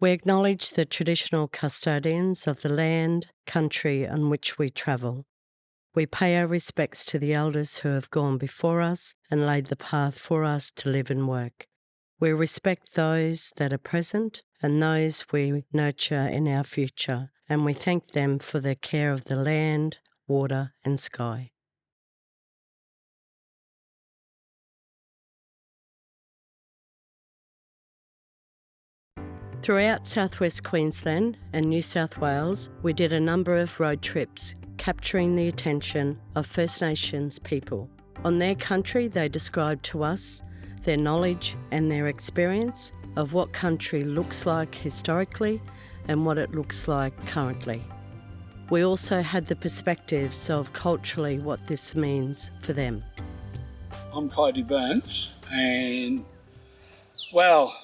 We acknowledge the traditional custodians of the land, country on which we travel. We pay our respects to the elders who have gone before us and laid the path for us to live and work. We respect those that are present and those we nurture in our future, and we thank them for their care of the land, water and sky. Throughout southwest Queensland and New South Wales, we did a number of road trips capturing the attention of First Nations people. On their country, they described to us their knowledge and their experience of what country looks like historically and what it looks like currently. We also had the perspectives of culturally what this means for them. I'm Heidi Burns, and well,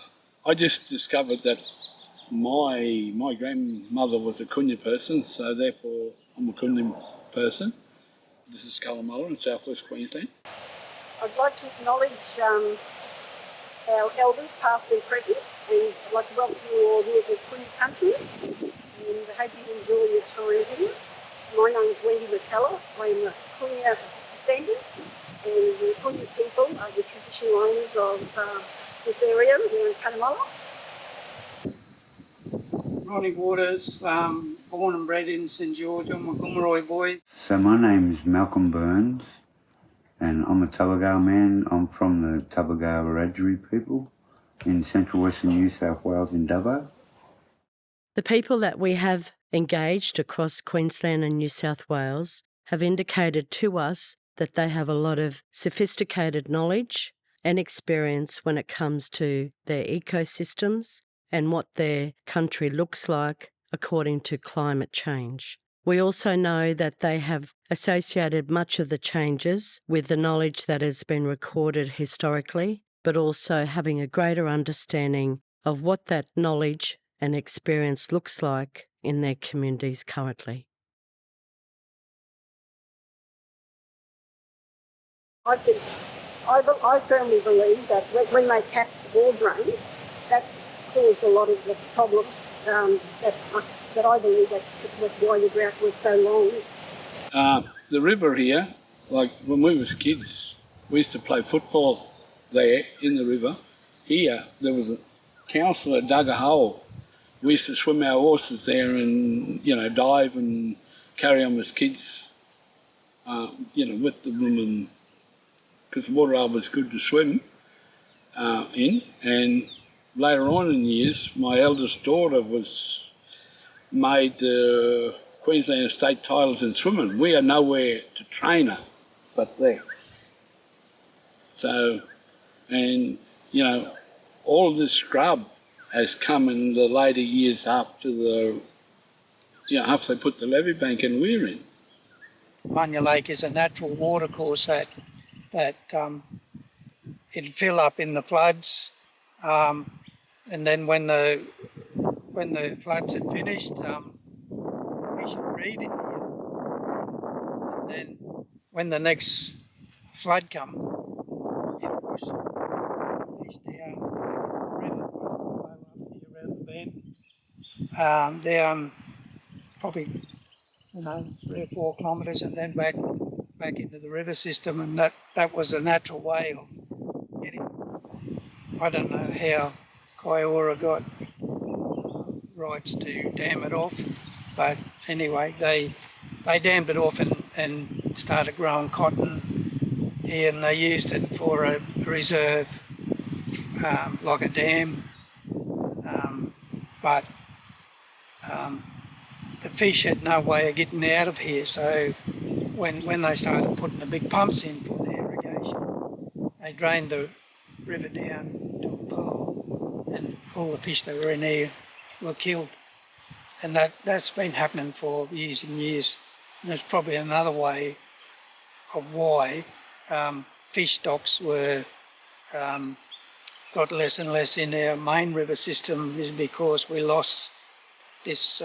I just discovered that my grandmother was a Kunya person, so therefore I'm a Kunya person. This is Celmara in southwest Queensland. I'd like to acknowledge our elders, past and present, and I'd like to welcome you all here to Kunya country, and I hope you enjoy your time here. My name is Wendy McCullough. I am a Kunya descendant, and the Kunya people are the traditional owners of this area here in Cunnamulla. Raelene Waters, born and bred in St George. I'm a Gomeroi boy. So my name is Malcolm Burns, and I'm a Tabagao man. I'm from the Tabagao Wiradjuri people in central western New South Wales in Dubbo. The people that we have engaged across Queensland and New South Wales have indicated to us that they have a lot of sophisticated knowledge and experience when it comes to their ecosystems and what their country looks like according to climate change. We also know that they have associated much of the changes with the knowledge that has been recorded historically, but also having a greater understanding of what that knowledge and experience looks like in their communities currently. I firmly believe that when they capped the ball drains, that caused a lot of the problems that I believe that why the drought was so long. The river here, like when we was kids, we used to play football there in the river. Here, there was a councillor dug a hole. We used to swim our horses there and, dive and carry on as kids, with the women, because the water was good to swim in. And later on in the years, my eldest daughter was made the Queensland state titles in swimming. We had nowhere to train her but there. So, and, all of this scrub has come in the later years after after they put the levee bank and weir in. Bunya Lake is a natural watercourse that it'd fill up in the floods, and then when the floods had finished, fish would breed in here. And then when the next flood come, it washed fish down the river, flow up here around the bend. They're probably 3 or 4 kilometres, and then back into the river system, and that was a natural way of getting. I don't know how Kaiora got rights to dam it off, but anyway, they dammed it off and started growing cotton here, and they used it for a reserve, like a dam, but the fish had no way of getting out of here, so when they started putting the big pumps in for the irrigation, they drained the river down to a pool, and all the fish that were in here were killed. And that's been happening for years and years. And there's probably another way of why fish stocks were got less and less in our main river system, is because we lost this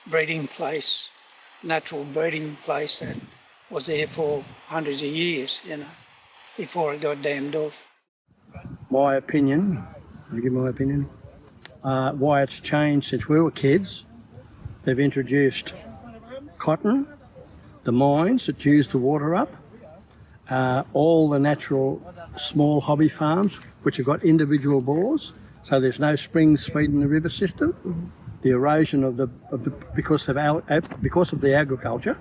breeding place, natural breeding place that was there for hundreds of years, before it got dammed off. My opinion, I'll give my opinion. why it's changed since we were kids. They've introduced cotton, the mines that use the water up, all the natural small hobby farms which have got individual bores, so there's no springs feeding the river system. The erosion of the because of the agriculture,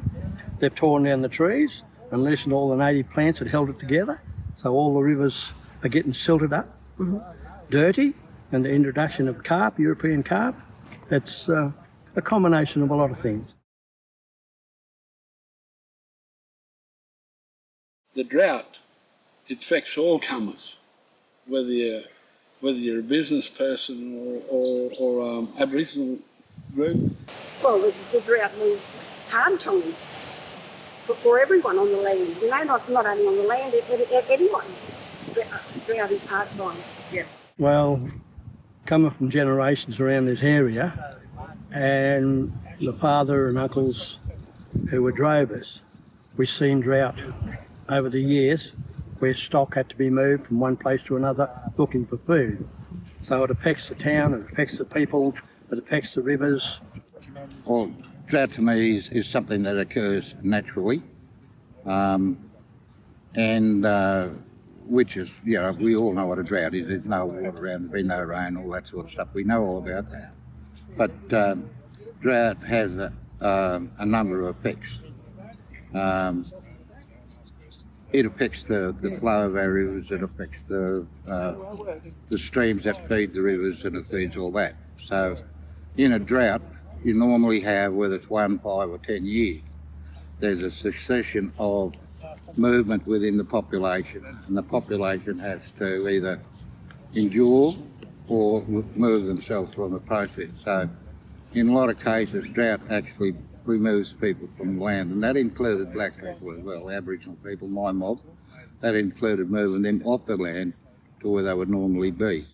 they've torn down the trees and loosened all the native plants that held it together, so all the rivers are getting silted up, dirty, and the introduction of carp, European carp. It's a combination of a lot of things. The drought, it affects all comers, whether you're a business person or Aboriginal group. Well, the drought means hard times for everyone on the land. You know, not only on the land, anyone. Drought is hard times. Yeah. Well, coming from generations around this area, and the father and uncles who were drovers, we've seen drought over the years where stock had to be moved from one place to another looking for food. So it affects the town, it affects the people, it affects the rivers. Well, drought to me is something that occurs naturally, which is, we all know what a drought is. There's no water around, there's been no rain, all that sort of stuff. We know all about that. But drought has a number of effects. It affects the flow of our rivers, it affects the streams that feed the rivers, and it feeds all that. So in a drought, you normally have, whether it's 1, 5 or 10 years, there's a succession of movement within the population, and the population has to either endure or move themselves from the process. So in a lot of cases, drought actually removes people from the land, and that included black people as well, Aboriginal people, my mob. That included moving them off the land to where they would normally be.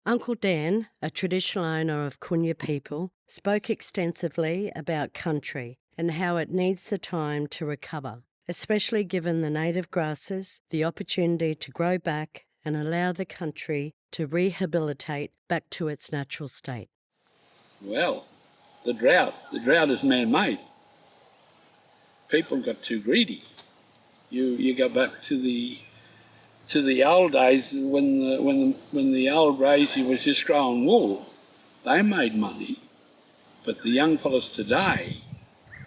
Uncle Dan, a traditional owner of Quenya people, spoke extensively about country and how it needs the time to recover, especially given the native grasses the opportunity to grow back and allow the country to rehabilitate back to its natural state. Well, The drought is man-made. People got too greedy. You go back to the old days when the old raisey was just growing wool. They made money, but the young fellas today,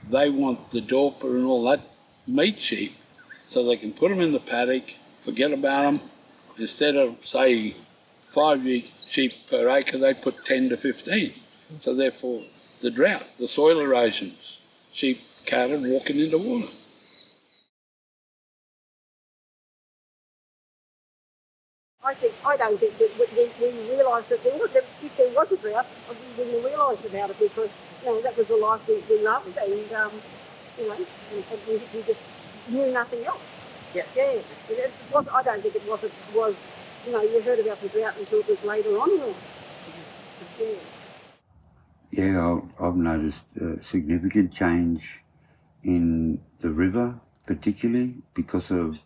they want the dorper and all that meat sheep, so they can put them in the paddock, forget about them. Instead of say 5 sheep per acre, they put 10 to 15. So therefore, the drought, the soil erosions, sheep, cattle walking into water. I don't think that we realised that if there was a drought, we wouldn't have realised about it, because that was the life we loved, and and we just knew nothing else. Yeah. It was. I don't think it was. You heard about the drought until it was later on in life. Yeah. Yeah, I've noticed a significant change in the river, particularly because of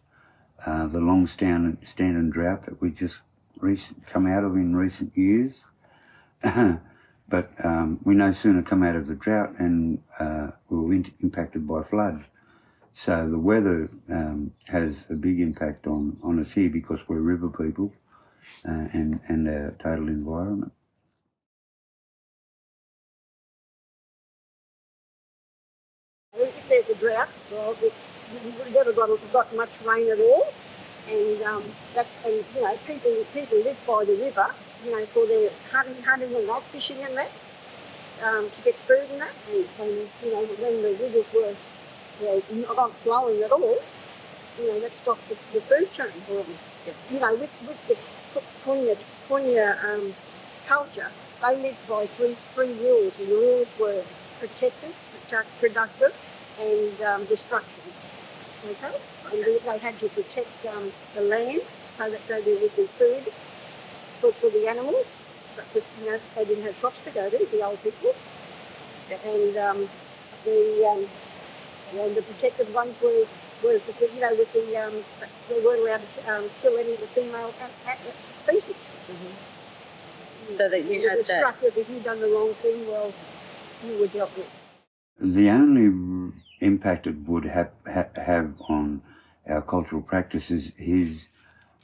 the long-standing drought that we just come out of in recent years. But we no sooner come out of the drought and we were impacted by flood. So the weather has a big impact on us here because we're river people and our total environment. If there's a drought, well, we've never got much rain at all, and people live by the river, for their hunting and that, fishing and that, to get food and that, and when the rivers were not flowing at all, that stopped the food chain for them. Yeah. With the Quenya culture, they lived by three rules. The rules were protective, productive, and destruction. Okay, and they had to protect the land so there would be food for the animals, because they didn't have shops to go to, the old people, and the protected ones were was, you know, with they weren't allowed to kill any of the female species. So that you had that. Struck with, if you'd done the wrong thing, well, you were dealt with. The only impact it would have on our cultural practices is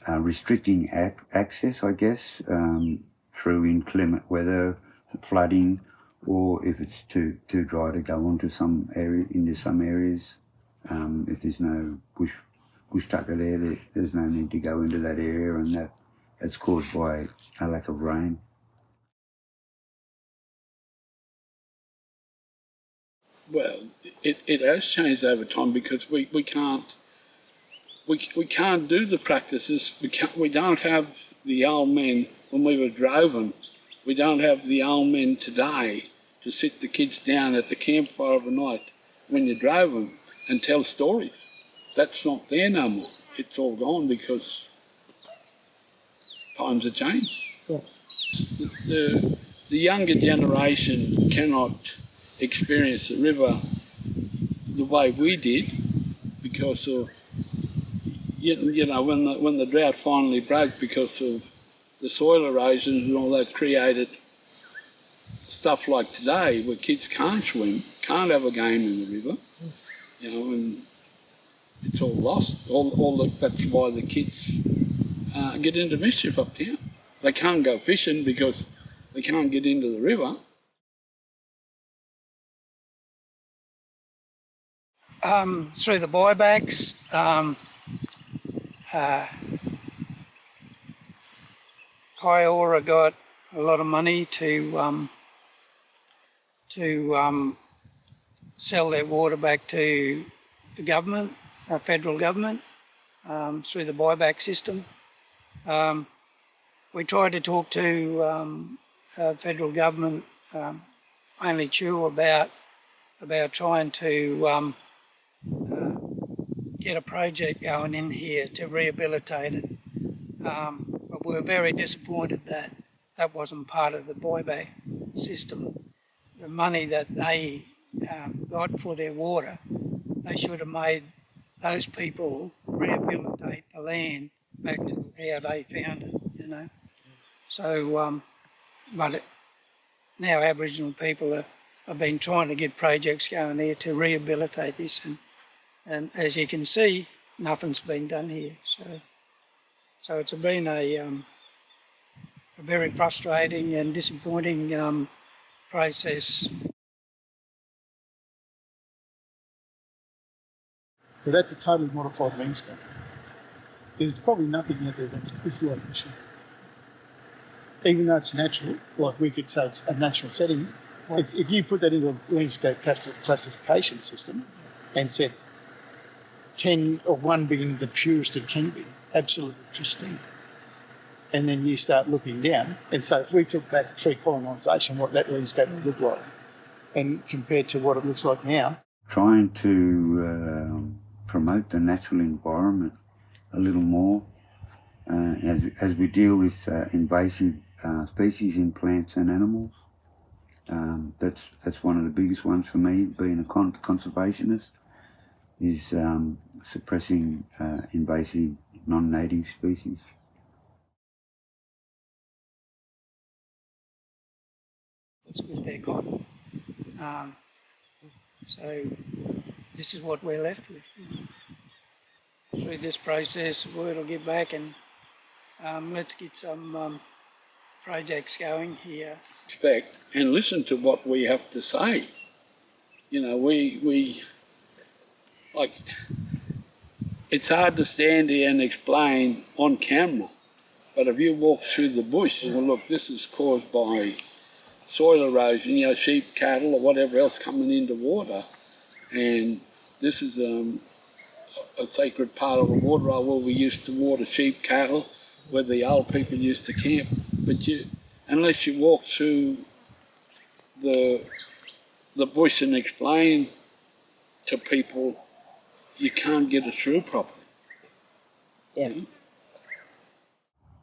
restricting access, I guess, through inclement weather, flooding, or if it's too dry to go into some areas. If there's no bush tucker there's no need to go into that area, and that's caused by a lack of rain. Well, it has changed over time because we can't do the practices. We don't have the old men when we were droving. We don't have the old men today to sit the kids down at the campfire of a night when you drove them and tell stories. That's not there no more. It's all gone because times have changed. Yeah. The younger generation cannot experience the river the way we did because of, you know, when the drought finally broke because of the soil erosion and all that created stuff like today where kids can't swim, can't have a game in the river, you know, and it's all lost. That's why the kids get into mischief up here. They can't go fishing because they can't get into the river. Through the buybacks, Kaiora got a lot of money to sell their water back to the government, federal government, through the buyback system. We tried to talk to federal government, only Chew, about trying to get a project going in here to rehabilitate it. But we were very disappointed that that wasn't part of the buyback system. The money that they got for their water, they should have made those people rehabilitate the land back to how they found it, you know. So, but now Aboriginal people have been trying to get projects going here to rehabilitate this, and as you can see, nothing's been done here. So it's been a very frustrating and disappointing process. So that's a totally modified landscape. There's probably nothing out there that is like this. Even though it's natural, like we could say it's a natural setting, if you put that into a landscape classification system and said 10 or 1 being the purest it can be, absolutely pristine, and then you start looking down, and so if we took back pre-colonisation, what that landscape would look like, and compared to what it looks like now. Trying to promote the natural environment a little more as we deal with invasive species in plants and animals. That's one of the biggest ones for me, being a conservationist, is suppressing invasive non-native species. It's with their cotton. So this is what we're left with. Through this process, word will get back, and let's get some projects going here. Respect and listen to what we have to say. You know, we like, it's hard to stand here and explain on camera, but if you walk through the bush, well, look, this is caused by soil erosion, you know, sheep, cattle, or whatever else coming into water, and this is a sacred part of the water where we used to water sheep, cattle, where the old people used to camp. But unless you walk through the bush and explain to people, you can't get it through properly. Yeah. You know?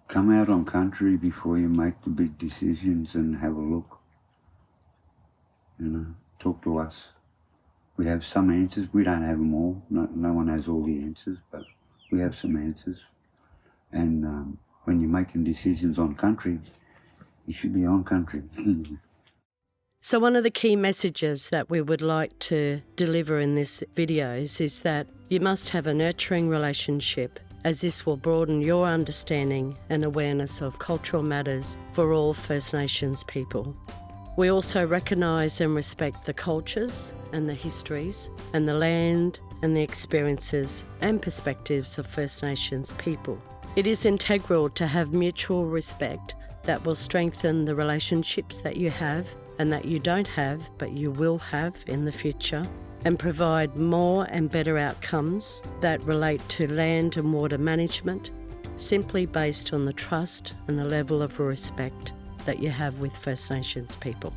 Come out on country before you make the big decisions and have a look. You know, talk to us. We have some answers. We don't have them all. No one has all the answers, but we have some answers. And when you're making decisions on country, you should be on country. So one of the key messages that we would like to deliver in this videos is that you must have a nurturing relationship, as this will broaden your understanding and awareness of cultural matters for all First Nations people. We also recognise and respect the cultures and the histories and the land and the experiences and perspectives of First Nations people. It is integral to have mutual respect that will strengthen the relationships that you have and that you don't have but you will have in the future, and provide more and better outcomes that relate to land and water management, simply based on the trust and the level of respect that you have with First Nations people.